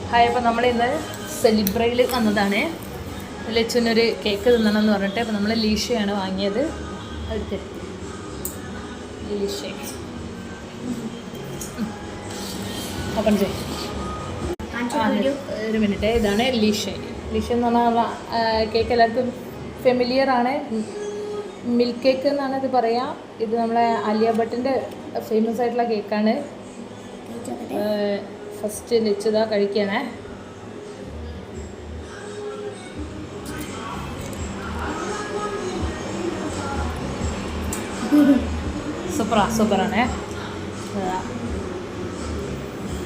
Hi, അപ്പോൾ നമ്മളിന്ന് സെലിബ്രയിൽ വന്നതാണ്. ലച്ചുവിനൊരു കേക്ക് തിന്നണം എന്ന് പറഞ്ഞിട്ട്. അപ്പോൾ നമ്മൾ ലീഷയാണ് വാങ്ങിയത്. അടുത്ത് ലീഷ ഓപ്പൺ ചെയ്യും. ഒരു മിനിറ്റ്. ഇതാണ് ലീഷ. ലീഷ എന്ന് പറഞ്ഞാൽ കേക്ക് എല്ലാവർക്കും ഫെമിലിയർ ആണ്. മിൽക്ക് കേക്ക് എന്നാണ് ഇത് പറയുക. ഇത് നമ്മളെ ആലിയ ഭട്ടിൻ്റെ ഫേമസ് ആയിട്ടുള്ള കേക്കാണ്. ഫസ്റ്റ് ലച്ചുതാ കഴിക്കണേ. സൂപ്പറാണേ.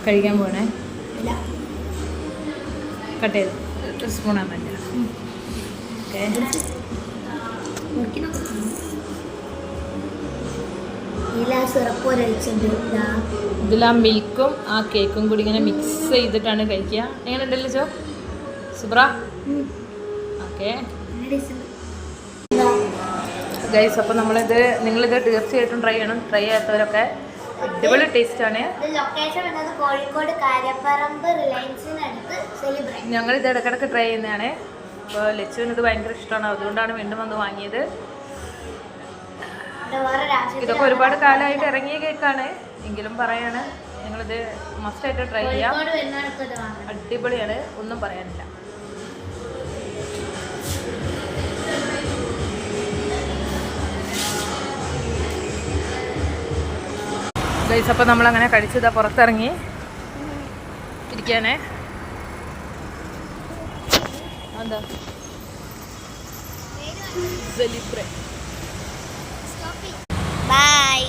കഴിക്കാൻ പോകണേ. കട്ട് ചെയ്ത് സ്പൂണാൻ പറ്റില്ല. ഓക്കെ, ഇതിലാ മിൽക്കും ആ കേക്കും കൂടി ഇങ്ങനെ മിക്സ് ചെയ്തിട്ടാണ് കഴിക്കുക. എങ്ങനെ ഉണ്ടല്ലോ ചോ? സൂപ്പറാ. ഓക്കെ ഗൈസ്, അപ്പോൾ നിങ്ങളിത് തീർച്ചയായിട്ടും ട്രൈ ചെയ്യണം. ട്രൈ ചെയ്യാത്തവരൊക്കെ അടിപൊളി ടേസ്റ്റാണ്. ഞങ്ങളിത് ഇടയ്ക്കിടയ്ക്ക് ട്രൈ ചെയ്യുന്നതാണ്. അപ്പോൾ ലച്ചുവിന് ഇത് ഭയങ്കര ഇഷ്ടമാണ്. അതുകൊണ്ടാണ് വീണ്ടും വന്ന് വാങ്ങിയത്. ഇതൊക്കെ ഒരുപാട് കാലമായിട്ട് ഇറങ്ങിയ കേക്കാണ് എങ്കിലും പറയാണ്, ഞങ്ങളിത് മസ്റ്റായിട്ട് ട്രൈ ചെയ്യാം. അടിപൊളിയാണ്, ഒന്നും പറയാനില്ല. ഗൈസ്, അപ്പോൾ നമ്മളങ്ങനെ കഴിച്ചതാ പുറത്തിറങ്ങി ഇരിക്കാനേ. എന്താ സെലിബ്രേറ്റ്. Bye.